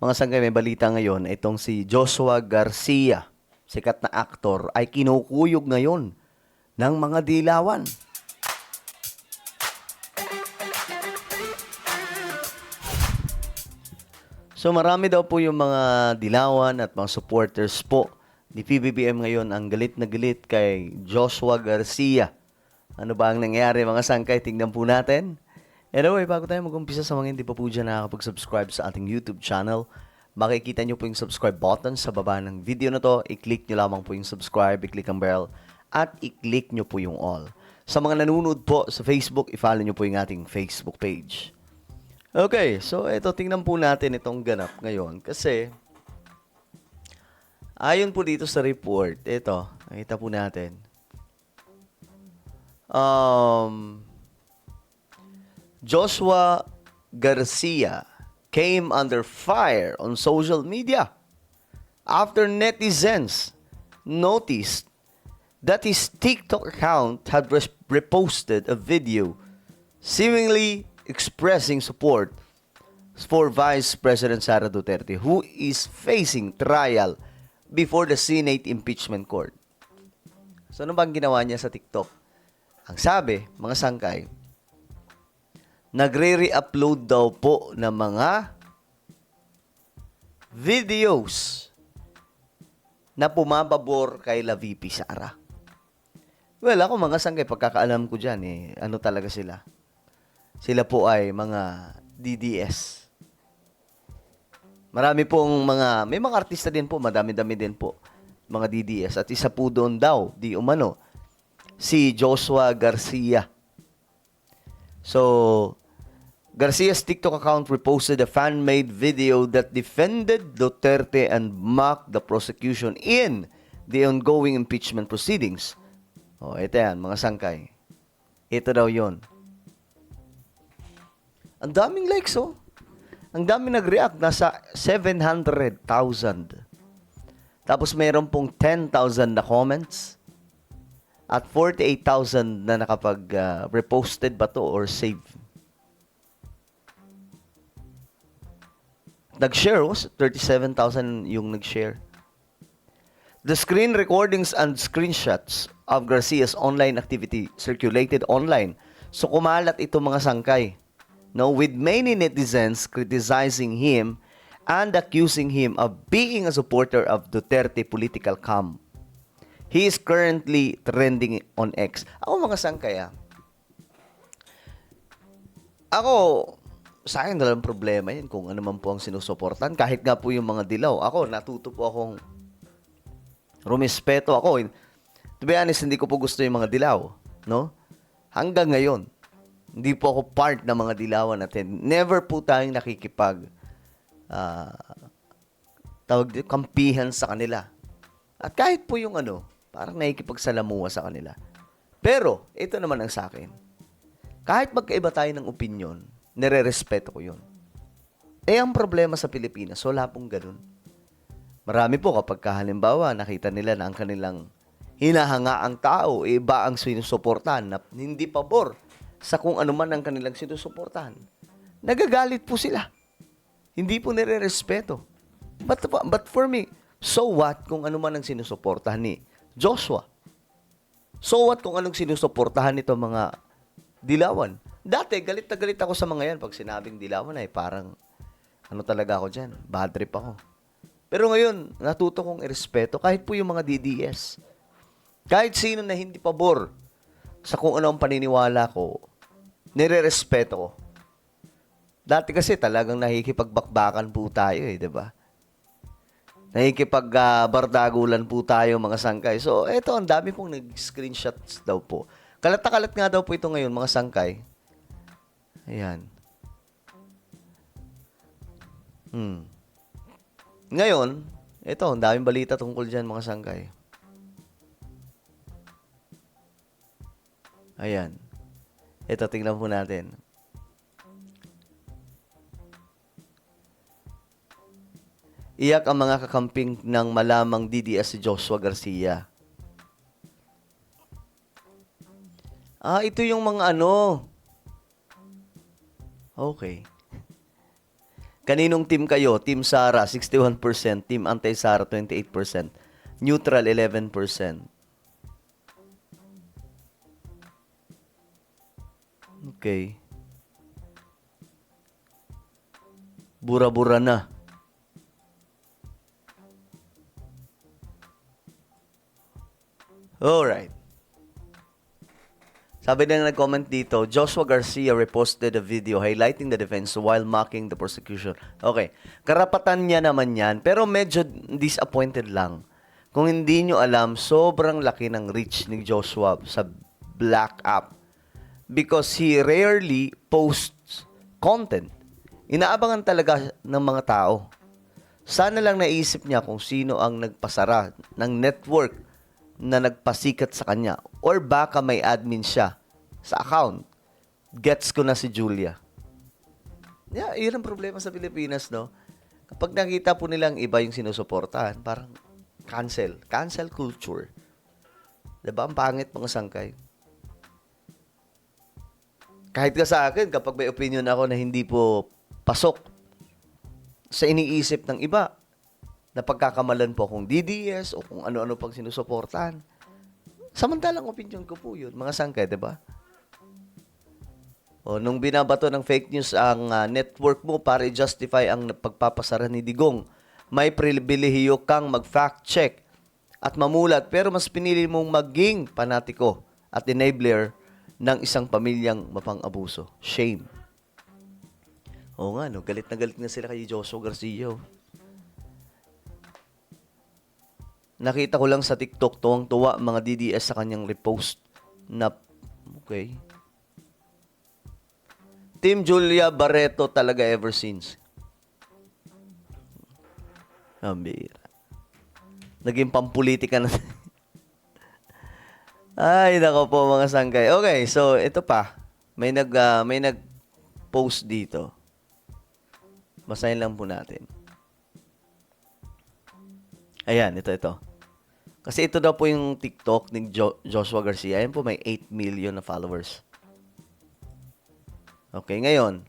Mga sanggay, may balita ngayon, itong si Joshua Garcia, sikat na aktor, ay kinukuyog ngayon ng mga dilawan. So marami daw po yung mga dilawan at mga supporters po ni PBBM ngayon ang galit na galit kay Joshua Garcia. Ano ba ang nangyari mga sangkay? Tingnan po natin. Anyway, bago tayo mag-umpisa sa mga hindi pa po dyan nakakapag-subscribe sa ating YouTube channel, makikita nyo po yung subscribe button sa baba ng video na to. I-click nyo lamang po yung subscribe, i-click ang bell, at i-click nyo po yung all. Sa mga nanonood po sa Facebook, i-follow nyo po yung ating Facebook page. Okay, so ito, tingnan po natin itong ganap ngayon. Kasi, ayon po dito sa report, ito, nakita po natin. Joshua Garcia came under fire on social media after netizens noticed that his TikTok account had reposted a video seemingly expressing support for Vice President Sara Duterte, who is facing trial before the Senate Impeachment Court. So, ano bang ginawa niya sa TikTok? Ang sabi, mga sangkay, nagre-re-upload daw po ng mga videos na pumapabor kay La VP Sara. Well, ako mga sangkay, pagkakaalam ko dyan, ano talaga sila? Sila po ay mga DDS. Marami pong may mga artista din po, madami-dami din po, mga DDS. At isa po doon daw, di umano, si Joshua Garcia. So, Garcia's TikTok account reposted a fan-made video that defended Duterte and mocked the prosecution in the ongoing impeachment proceedings. Ito yan, mga sangkay. Ito daw yon. Ang daming likes, oh. Ang daming nag-react. Nasa 700,000. Tapos mayroon pong 10,000 na comments. At 48,000 na nakapag-reposted ba to or save. Nag-share, oh. 37,000 yung nag-share. The screen recordings and screenshots of Garcia's online activity circulated online. So kumalat ito mga sangkay. No, with many netizens criticizing him and accusing him of being a supporter of Duterte political camp. He is currently trending on X. Ako mga sangkaya, sa akin dalang problema yan kung ano man po ang sinusuportan. Kahit nga po yung mga dilaw. Ako, natuto po akong rumispeto ako. To be honest, hindi ko po gusto yung mga dilaw. No? Hanggang ngayon. Hindi po ako part ng mga dilawan natin. Never po tayong nakikipag kampihan sa kanila. At kahit po yung parang nakikipagsalamuha sa kanila. Pero, ito naman ang sa akin. Kahit magkaiba tayo ng opinion, nire-respeto ko yun. Ang problema sa Pilipinas, wala pong ganun. Marami po kapag halimbawa, nakita nila na ang kanilang hinahangaang tao, iba ang sinusuportahan na hindi pabor sa kung ano man ang kanilang sinusuportahan. Nagagalit po sila. Hindi po nire-respeto. But for me, so what kung ano man ang sinusuportahan ni Joshua? So what kung anong sinusuportahan nito mga dilawan? Dati, galit na galit ako sa mga yan. Pag sinabing dilawan ay parang, talaga ako dyan? Bad trip ako. Pero ngayon, natuto kong irespeto kahit po yung mga DDS. Kahit sino na hindi pabor sa kung ano ang paniniwala ko, nire-respeto ko. Dati kasi talagang nakikipagbakbakan po tayo di ba? Nakikipagbardagulan po tayo mga sangkay. So, eto, ang dami pong nag-screenshots daw po. Kalat na kalat nga daw po ito ngayon, mga sangkay. Ayan. Ngayon, eto, ang daming balita tungkol dyan, mga sangkay. Ayan. Ito, tingnan po natin. Iyak ang mga kakamping ng malamang DDS si Joshua Garcia. Ito yung mga Okay. Kaninong team kayo? Team Sara, 61%. Team Anti-Sara, 28%. Neutral, 11%. Okay. Bura-bura na. Alright. Sabi na nag-comment dito, Joshua Garcia reposted a video highlighting the defense while mocking the prosecution. Okay. Karapatan niya naman yan, pero medyo disappointed lang. Kung hindi nyo alam, sobrang laki ng reach ni Joshua sa Black App because he rarely posts content. Inaabangan talaga ng mga tao. Sana lang naisip niya kung sino ang nagpasara ng network na nagpasikat sa kanya. Or baka may admin siya sa account. Gets ko na si Julia. Yeah, yun ang problema sa Pilipinas, no? Kapag nakita po nilang iba yung sinusuportahan, parang cancel. Cancel culture. Diba? Ang pangit mga sangkay. Kahit ka sa akin, kapag may opinion ako na hindi po pasok sa iniisip ng iba, na pagkakamalan po kung DDS o kung ano-ano pang sinusuportahan. Samantalang opinion ko po yun, mga sangkay, diba? O, nung binabato ng fake news ang network mo para i-justify ang pagpapasara ni Digong, may pribilehiyo kang mag-fact check at mamulat, pero mas pinili mong maging panatiko at enabler ng isang pamilyang mapang-abuso. Shame. Oo nga, no? Galit na sila kay Joshua Garcia. Nakita ko lang sa TikTok, tuwang-tuwa mga DDS sa kanyang repost na, okay. Team Julia Barreto talaga ever since. Ambira. Naging pampolitika na. Ay, nako po mga sangkay. Okay, so ito pa. May nag-post dito. Basahin lang po natin. Ayan, ito. Kasi ito daw po yung TikTok ni Joshua Garcia. Ayan po, may 8 million na followers. Okay, ngayon,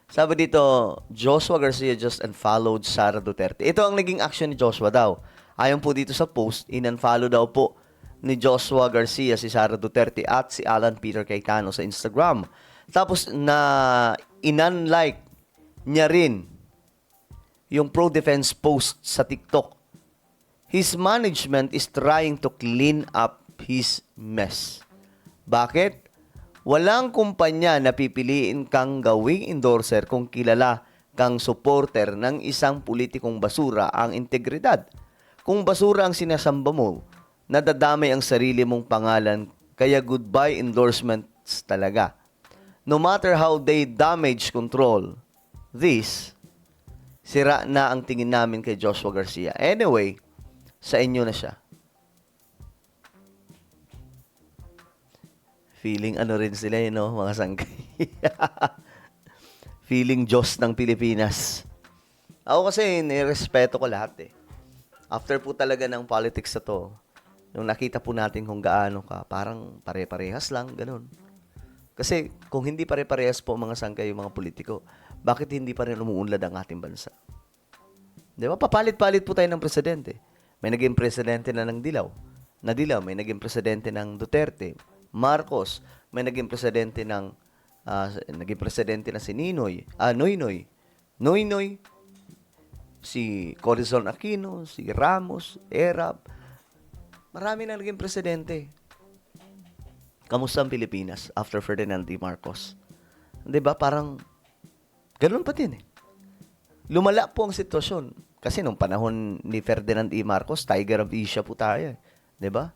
sabi dito, Joshua Garcia just unfollowed Sara Duterte. Ito ang naging action ni Joshua daw. Ayon po dito sa post, in-unfollow daw po ni Joshua Garcia si Sara Duterte at si Alan Peter Cayetano sa Instagram. Tapos na in-unlike niya rin yung pro-defense post sa TikTok. His management is trying to clean up his mess. Bakit? Walang kumpanya na pipiliin kang gawing endorser kung kilala kang supporter ng isang politikong basura ang integridad. Kung basura ang sinasamba mo, nadadamay ang sarili mong pangalan, kaya goodbye endorsements talaga. No matter how they damage control, this, sira na ang tingin namin kay Joshua Garcia. Anyway, sa inyo na siya. Feeling ano rin sila, no, mga sangkay. Feeling Diyos ng Pilipinas. Ako kasi, nirespeto ko lahat eh. After po talaga ng politics na to, nung nakita po natin kung gaano ka, parang pare-parehas lang, ganun. Kasi kung hindi pare-parehas po mga sangkay yung mga politiko, bakit hindi pa rin umuunlad ang ating bansa? Di ba? Papalit-palit po tayo ng presidente. May naging presidente na ng Dilaw. May naging presidente ng Duterte. Marcos, may naging presidente na si Noynoy, si Corazon Aquino, si Ramos, Erab. Marami na naging presidente. Kamusta ang Pilipinas after Ferdinand D. Marcos? 'Di ba? Parang ganoon pa din eh. Lumala po ang sitwasyon. Kasi nung panahon ni Ferdinand E. Marcos, Tiger of Asia po tayo. 'Di ba?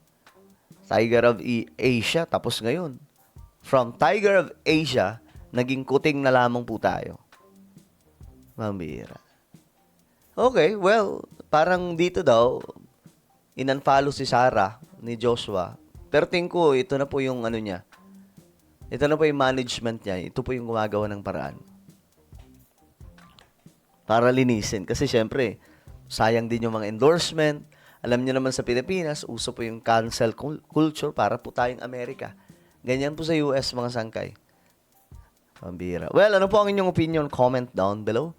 Tiger of Asia. Tapos ngayon, from Tiger of Asia, naging kuting na lamang po tayo. Mambira. Okay, well, parang dito daw, in-unfollow si Sara ni Joshua. Pero tingin ko, ito na po yung ano niya. Ito na po yung management niya. Ito po yung gumagawa ng paraan. Para linisin. Kasi syempre, sayang din yung mga endorsement. Alam niyo naman sa Pilipinas, uso po yung cancel culture para po tayong Amerika. Ganyan po sa US, mga sangkay. Pambira. Well, ano po ang inyong opinion? Comment down below.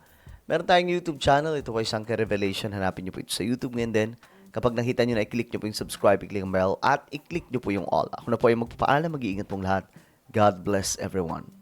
Meron tayong YouTube channel. Ito po ay Sangke Revelation. Hanapin nyo po ito sa YouTube ngayon din. Kapag nakita nyo na, i-click nyo po yung subscribe, i-click ang bell, at i-click nyo po yung all. Ako na po ay magpapaalam. Mag-iingat pong lahat. God bless everyone.